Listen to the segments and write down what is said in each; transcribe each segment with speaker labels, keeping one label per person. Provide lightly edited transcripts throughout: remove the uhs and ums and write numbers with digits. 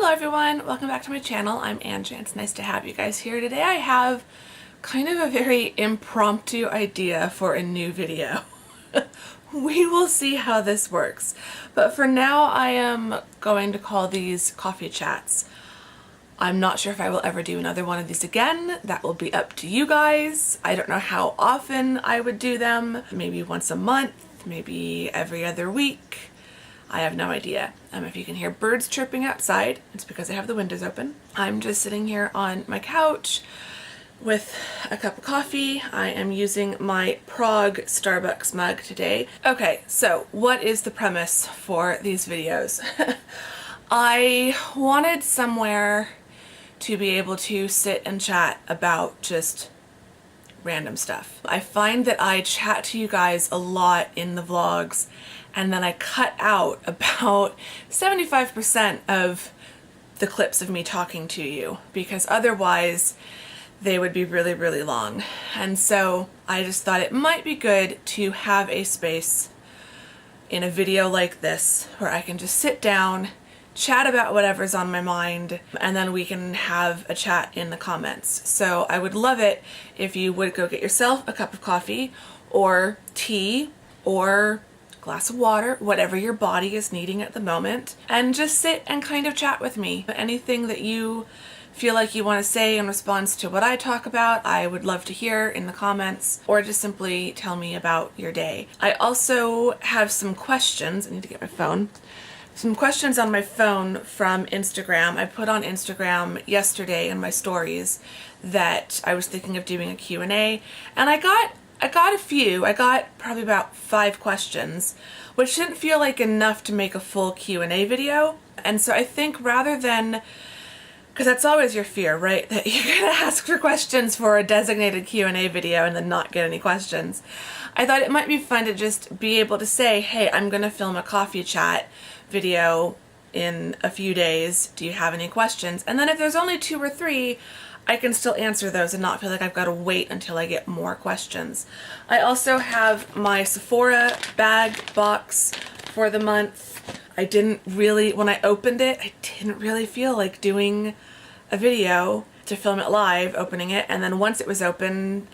Speaker 1: Hello everyone, welcome back to my channel. I'm Angie. It's nice to have you guys here. Today I have kind of a very impromptu idea for a new video. We will see how this works. But for now I am going to call these coffee chats. I'm not sure if I will ever do another one of these again. That will be up to you guys. I don't know how often I would do them. Maybe once a month, maybe every other week. I have no idea. If you can hear birds chirping outside, it's because I have the windows open. I'm just sitting here on my couch with a cup of coffee. I am using my Prague Starbucks mug today. Okay, so what is the premise for these videos? I wanted somewhere to be able to sit and chat about just random stuff. I find that I chat to you guys a lot in the vlogs, and then I cut out about 75% of the clips of me talking to you because otherwise they would be really, really long. And so I just thought it might be good to have a space in a video like this where I can just sit down, chat about whatever's on my mind, and then we can have a chat in the comments. So I would love it if you would go get yourself a cup of coffee or tea or glass of water, whatever your body is needing at the moment, and just sit and kind of chat with me. Anything that you feel like you want to say in response to what I talk about, I would love to hear in the comments, or just simply tell me about your day. I also have some questions. I need to get my phone. Some questions on my phone from Instagram. I put on Instagram yesterday in my stories that I was thinking of doing a Q&A, and I got a few. I got probably about 5 questions, which didn't feel like enough to make a full Q&A video. And so I think rather than, because that's always your fear, right? That you're gonna ask for questions for a designated Q&A video and then not get any questions. I thought it might be fun to just be able to say, hey, I'm gonna film a coffee chat video in a few days. Do you have any questions? And then if there's only 2 or 3, I can still answer those and not feel like I've got to wait until I get more questions. I also have my Sephora bag box for the month. When I opened it, I didn't really feel like doing a video to film it live, opening it, and then once it was open,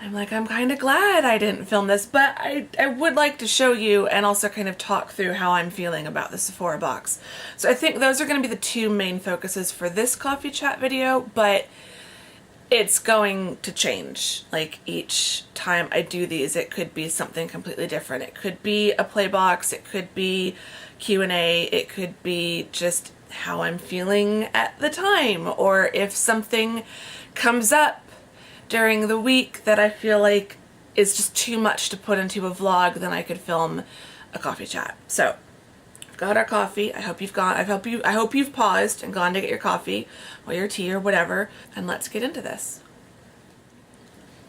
Speaker 1: I'm like, I'm kind of glad I didn't film this, but I would like to show you and also kind of talk through how I'm feeling about the Sephora box. So I think those are going to be the 2 main focuses for this coffee chat video, but it's going to change. Like each time I do these, it could be something completely different. It could be a play box, it could be Q&A, it could be just how I'm feeling at the time, or if something comes up during the week that I feel like is just too much to put into a vlog, then I could film a coffee chat. So we've got our coffee. I hope you've paused and gone to get your coffee or your tea or whatever, and let's get into this.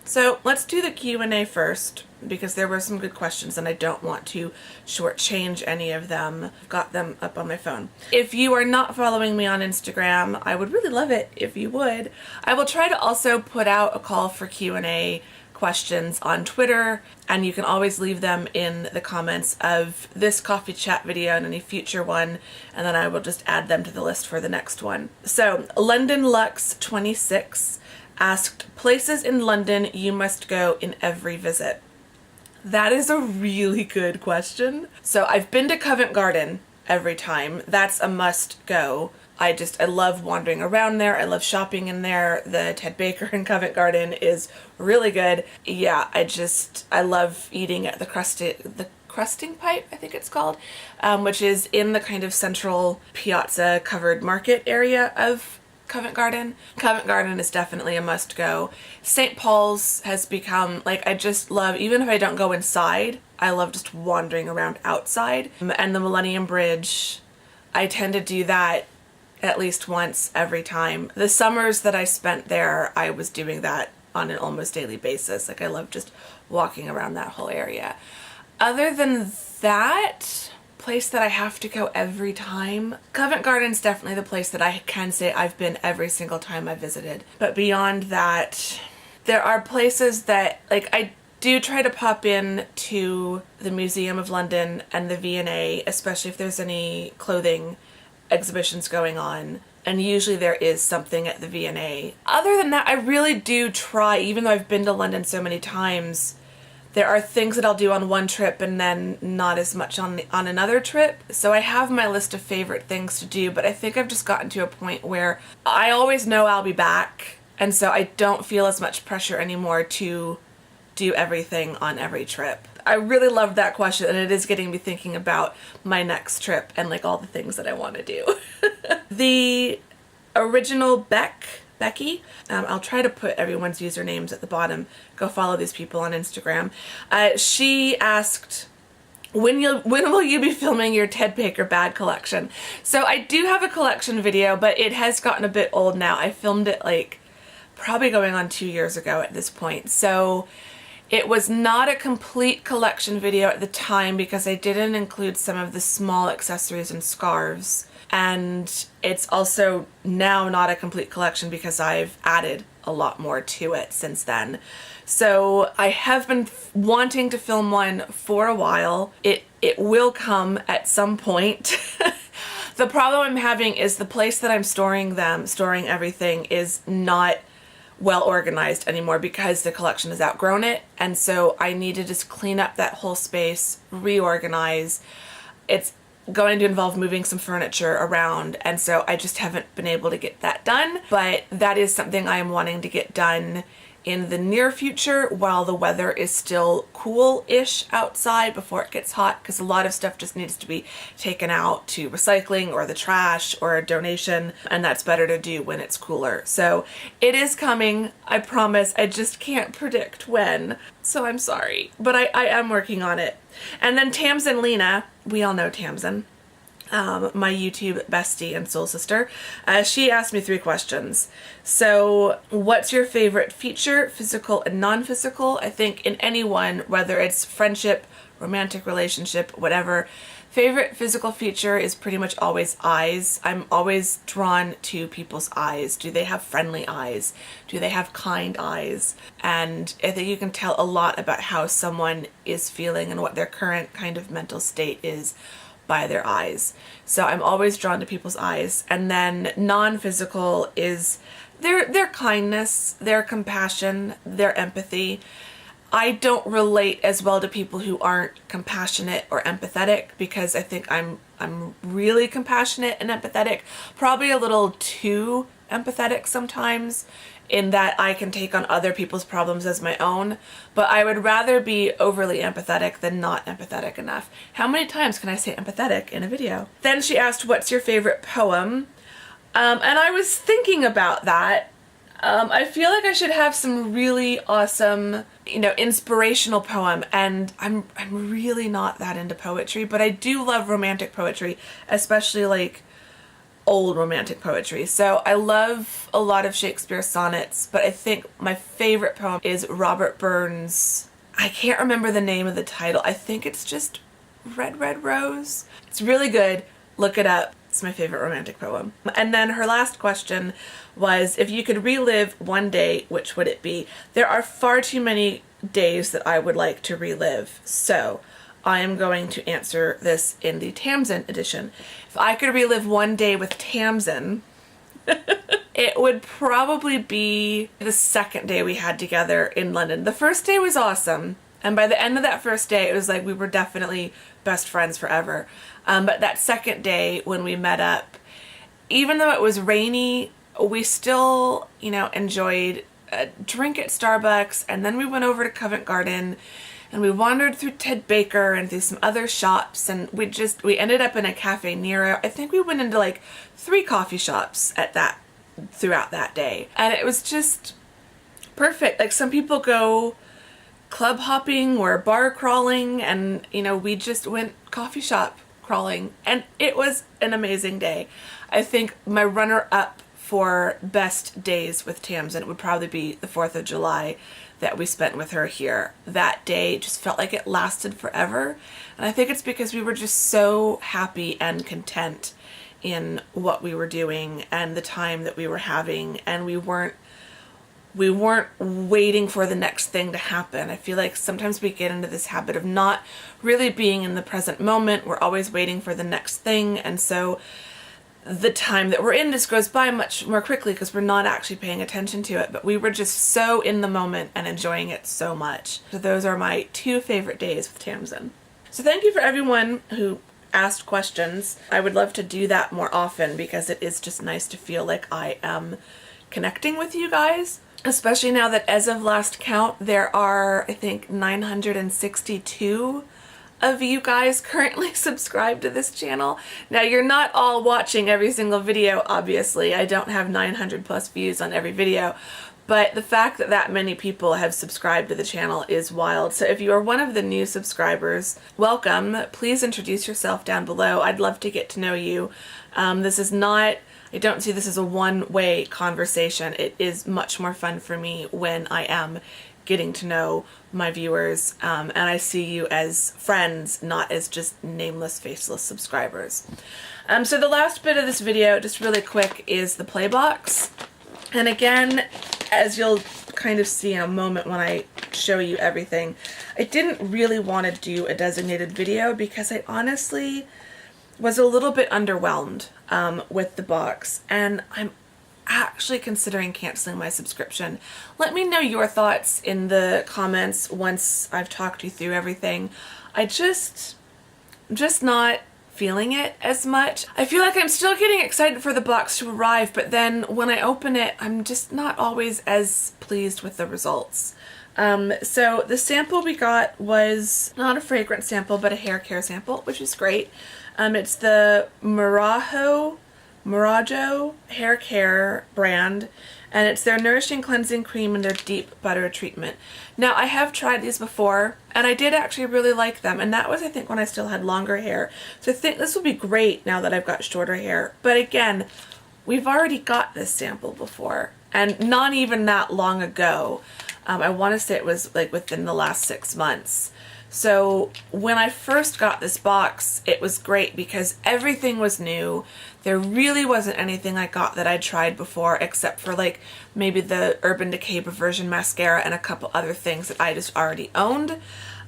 Speaker 1: So let's do the Q&A first, because there were some good questions and I don't want to shortchange any of them. I've got them up on my phone. If you are not following me on Instagram, I would really love it if you would. I will try to also put out a call for Q&A questions on Twitter, and you can always leave them in the comments of this coffee chat video and any future one, and then I will just add them to the list for the next one. So London Lux 26 asked, places in London you must go in every visit. That is a really good question. So I've been to Covent Garden every time. That's a must go. I love wandering around there. I love shopping in there. The Ted Baker in Covent Garden is really good. Yeah, I love eating at the Crusting Pipe, I think it's called, which is in the kind of central piazza covered market area of Covent Garden. Covent Garden is definitely a must go. St. Paul's has become, like, I just love, even if I don't go inside, I love just wandering around outside. And the Millennium Bridge, I tend to do that at least once every time. The summers that I spent there, I was doing that on an almost daily basis. Like, I love just walking around that whole area. Other than that, place that I have to go every time, Covent Garden's definitely the place that I can say I've been every single time I visited. But beyond that, there are places that, like, I do try to pop in to the Museum of London and the V&A, especially if there's any clothing exhibitions going on, and usually there is something at the V&A. Other than that, I really do try, even though I've been to London so many times, there are things that I'll do on one trip and then not as much on another trip. So I have my list of favorite things to do, but I think I've just gotten to a point where I always know I'll be back, and so I don't feel as much pressure anymore to do everything on every trip. I really loved that question, and it is getting me thinking about my next trip and like all the things that I want to do. The original Becky, I'll try to put everyone's usernames at the bottom. Go follow these people on Instagram. She asked, when will you be filming your Ted Baker bag collection? So I do have a collection video, but it has gotten a bit old now. I filmed it like probably going on 2 years ago at this point. So it was not a complete collection video at the time because I didn't include some of the small accessories and scarves. And it's also now not a complete collection because I've added a lot more to it since then. So I have been wanting to film one for a while. It will come at some point. The problem I'm having is the place that I'm storing everything is not well organized anymore because the collection has outgrown it, and so I need to just clean up that whole space, reorganize. It's going to involve moving some furniture around, and so I just haven't been able to get that done, but that is something I am wanting to get done in the near future while the weather is still cool-ish outside before it gets hot, because a lot of stuff just needs to be taken out to recycling or the trash or a donation, and that's better to do when it's cooler. So it is coming, I promise. I just can't predict when, so I'm sorry, but I am working on it. And then Tamsin Lena, we all know Tamsin, my YouTube bestie and soul sister, she asked me 3 questions. So what's your favorite feature, physical and non-physical? I think in anyone, whether it's friendship, romantic relationship, whatever, favorite physical feature is pretty much always eyes. I'm always drawn to people's eyes. Do they have friendly eyes? Do they have kind eyes? And I think you can tell a lot about how someone is feeling and what their current kind of mental state is by their eyes. So I'm always drawn to people's eyes. And then non-physical is their kindness, their compassion, their empathy. I don't relate as well to people who aren't compassionate or empathetic because I think I'm really compassionate and empathetic, probably a little too empathetic sometimes, in that I can take on other people's problems as my own, but I would rather be overly empathetic than not empathetic enough. How many times can I say empathetic in a video? Then she asked, what's your favorite poem? And I was thinking about that. I feel like I should have some really awesome, inspirational poem, and I'm really not that into poetry, but I do love romantic poetry, especially like old romantic poetry. So I love a lot of Shakespeare sonnets, but I think my favorite poem is Robert Burns', I can't remember the name of the title. I think it's just Red Red Rose. It's really good. Look it up. It's my favorite romantic poem. And then her last question was, if you could relive one day, which would it be? There are far too many days that I would like to relive, so I am going to answer this in the Tamsin edition. If I could relive one day with Tamsin, it would probably be the second day we had together in London. The first day was awesome, and by the end of that first day, it was like we were definitely best friends forever. But that second day when we met up, even though it was rainy, we still, enjoyed a drink at Starbucks, and then we went over to Covent Garden, and we wandered through Ted Baker and through some other shops, and we ended up in a Cafe Nero. I think we went into like 3 coffee shops throughout that day, and it was just perfect. Like, some people go club hopping or bar crawling, and we just went coffee shop crawling, and it was an amazing day. I think my runner-up for best days with Tamsin would probably be the 4th of July that we spent with her here. That day just felt like it lasted forever, and I think it's because we were just so happy and content in what we were doing and the time that we were having, and we weren't waiting for the next thing to happen. I feel like sometimes we get into this habit of not really being in the present moment. We're always waiting for the next thing, and so the time that we're in, this goes by much more quickly because we're not actually paying attention to it, but we were just so in the moment and enjoying it so much. So those are my 2 favorite days with Tamsin. So thank you for everyone who asked questions. I would love to do that more often because it is just nice to feel like I am connecting with you guys, especially now that as of last count there are, I think, 962 of you guys currently subscribed to this channel. Now, you're not all watching every single video, obviously. I don't have 900 plus views on every video, but the fact that that many people have subscribed to the channel is wild. So if you are one of the new subscribers, welcome. Please introduce yourself down below. I'd love to get to know you. This is not, I don't see this as a one-way conversation. It is much more fun for me when I am getting to know my viewers, and I see you as friends, not as just nameless, faceless subscribers. So the last bit of this video, just really quick, is the play box. And again, as you'll kind of see in a moment when I show you everything, I didn't really want to do a designated video because I honestly was a little bit underwhelmed with the box, and I'm actually considering canceling my subscription. Let me know your thoughts in the comments once I've talked you through everything. I'm just not feeling it as much. I feel like I'm still getting excited for the box to arrive, but then when I open it, I'm just not always as pleased with the results. So the sample we got was not a fragrance sample, but a hair care sample, which is great. It's the Marajo hair care brand, and it's their nourishing cleansing cream and their deep butter treatment. Now, I have tried these before and I did actually really like them, and that was, I think, when I still had longer hair. So I think this will be great now that I've got shorter hair. But again, we've already got this sample before, and not even that long ago. I want to say it was like within the last 6 months. So when I first got this box, it was great because everything was new. There really wasn't anything I got that I'd tried before, except for like maybe the Urban Decay Perversion mascara and a couple other things that I just already owned.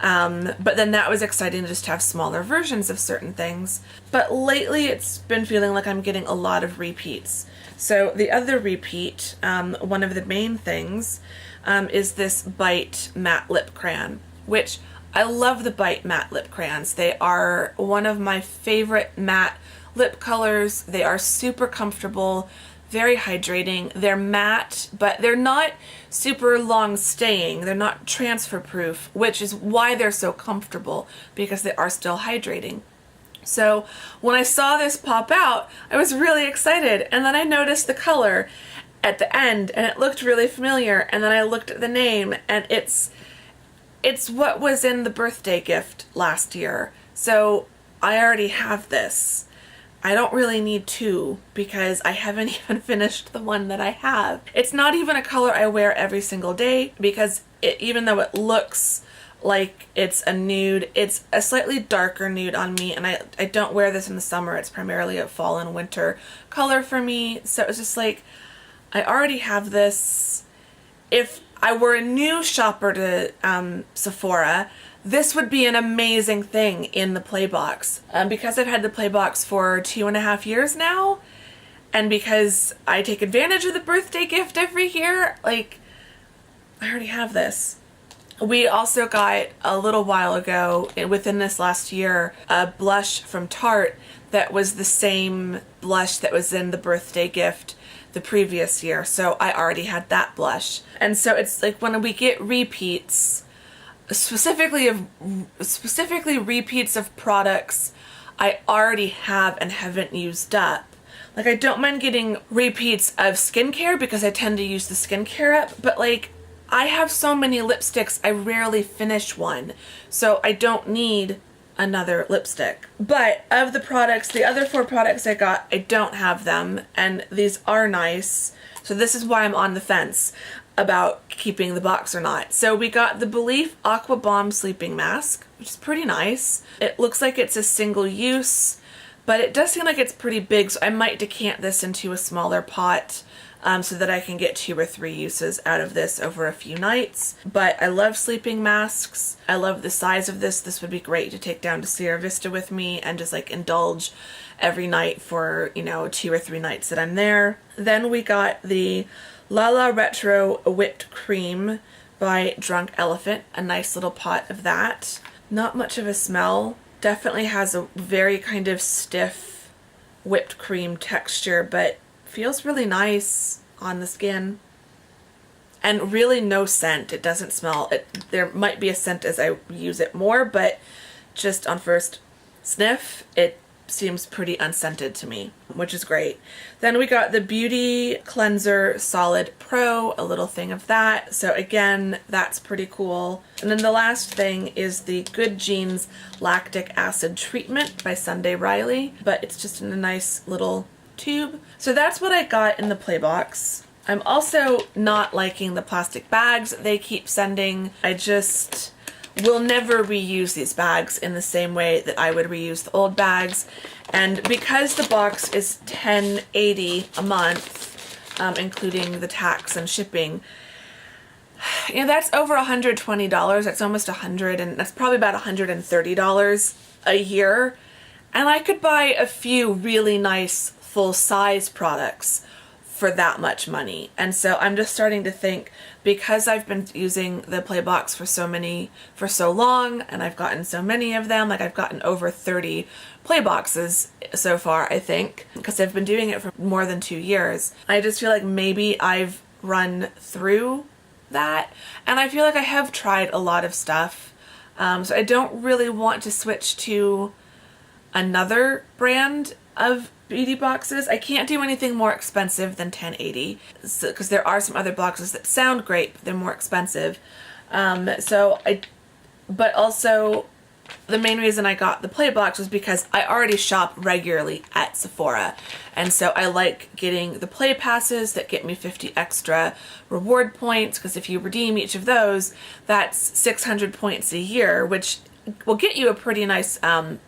Speaker 1: But then that was exciting to just have smaller versions of certain things. But lately it's been feeling like I'm getting a lot of repeats. So the other repeat, one of the main things, is this Bite Matte Lip Crayon, which I love the Bite Matte Lip Crayons. They are one of my favorite matte lip colors. They are super comfortable, very hydrating. They're matte, but they're not super long staying. They're not transfer proof, which is why they're so comfortable, because they are still hydrating. So when I saw this pop out, I was really excited, and then I noticed the color at the end and it looked really familiar, and then I looked at the name and it's what was in the birthday gift last year. So I already have this. I don't really need 2 because I haven't even finished the one that I have. It's not even a color I wear every single day because even though it looks like it's a nude, it's a slightly darker nude on me, and I don't wear this in the summer. It's primarily a fall and winter color for me. So it's just like, I already have this. If I were a new shopper to Sephora, this would be an amazing thing in the play box. Because I've had the play box for 2.5 years now, and because I take advantage of the birthday gift every year, like, I already have this. We also got a little while ago, within this last year, a blush from Tarte that was the same blush that was in the birthday gift the previous year. So I already had that blush. And so it's like when we get repeats, specifically repeats of products I already have and haven't used up. Like, I don't mind getting repeats of skincare because I tend to use the skincare up, but like, I have so many lipsticks, I rarely finish one, so I don't need another lipstick. But of the products, the other 4 products I got, I don't have them, and these are nice. So this is why I'm on the fence about keeping the box or not. So we got the Belief Aqua Bomb Sleeping Mask, which is pretty nice. It looks like it's a single use, but it does seem like it's pretty big, so I might decant this into a smaller pot so that I can get 2 or 3 uses out of this over a few nights. But I love sleeping masks. I love the size of this. This would be great to take down to Sierra Vista with me and just like indulge every night for, you know, 2 or 3 nights that I'm there. Then we got the Lala Retro Whipped Cream by Drunk Elephant, a nice little pot of that. Not much of a smell. Definitely has a very kind of stiff whipped cream texture, but feels really nice on the skin. And really no scent. It doesn't smell. There might be a scent as I use it more, but just on first sniff, it seems pretty unscented to me, which is great. Then we got the Beauty Cleanser Solid Pro, a little thing of that. So again, that's pretty cool. And then the last thing is the Good Genes Lactic Acid Treatment by Sunday Riley, but it's just in a nice little tube. So that's what I got in the play box. I'm also not liking the plastic bags they keep sending. I just will never reuse these bags in the same way that I would reuse the old bags. And because the box is $10.80 a month, including the tax and shipping, you know, that's over $120. That's almost $100, and that's probably about $130 a year. And I could buy a few really nice full-size products for that much money. And so I'm just starting to think, because I've been using the Playbox for so long, and I've gotten so many of them, like I've gotten over 30 Playboxes so far, I think, because I've been doing it for more than 2 years. I just feel like maybe I've run through that, and I feel like I have tried a lot of stuff. So I don't really want to switch to another brand of beauty boxes. I can't do anything more expensive than $10.80 because there are some other boxes that sound great, but they're more expensive. But also the main reason I got the play box was because I already shop regularly at Sephora, and so I like getting the play passes that get me 50 extra reward points, because if you redeem each of those, that's 600 points a year, which will get you a pretty nice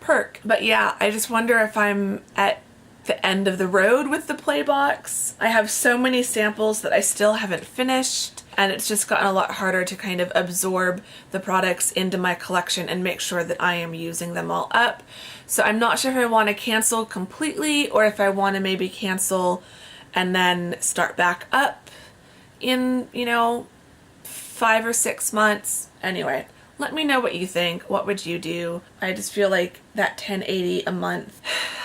Speaker 1: perk. But yeah, I just wonder if I'm at the end of the road with the play box. I have so many samples that I still haven't finished, and it's just gotten a lot harder to kind of absorb the products into my collection and make sure that I am using them all up. So I'm not sure if I want to cancel completely or if I want to maybe cancel and then start back up in, you know, 5 or 6 months. Anyway, let me know what you think. What would you do? I just feel like that $10.80 a month.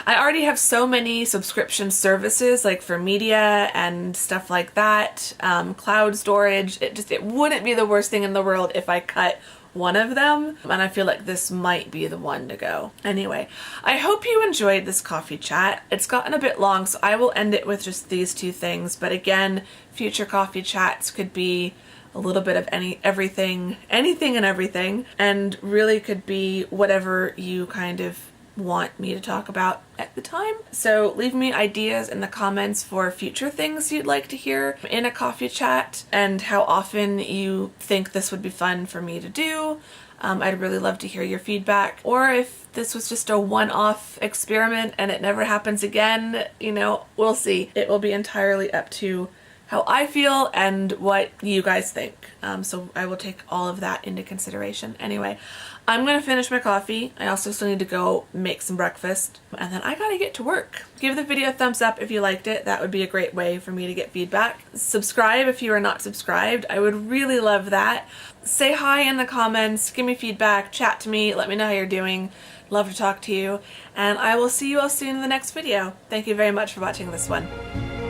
Speaker 1: I already have so many subscription services, like for media and stuff like that, cloud storage. It wouldn't be the worst thing in the world if I cut one of them, and I feel like this might be the one to go. Anyway, I hope you enjoyed this coffee chat. It's gotten a bit long, so I will end it with just these 2 things, but again, future coffee chats could be a little bit of anything and everything, and really could be whatever you kind of want me to talk about at the time. So leave me ideas in the comments for future things you'd like to hear in a coffee chat, and how often you think this would be fun for me to do. I'd really love to hear your feedback, or if this was just a one-off experiment and it never happens again, you know, we'll see. It will be entirely up to how I feel and what you guys think. So I will take all of that into consideration. Anyway, I'm gonna finish my coffee. I also still need to go make some breakfast, and then I gotta get to work. Give the video a thumbs up if you liked it. That would be a great way for me to get feedback. Subscribe if you are not subscribed. I would really love that. Say hi in the comments, give me feedback, chat to me, let me know how you're doing. Love to talk to you, and I will see you all soon in the next video. Thank you very much for watching this one.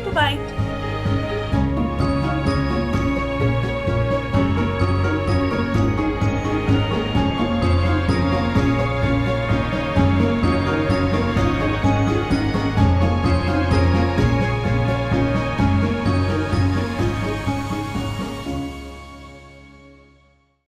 Speaker 1: Bye-bye.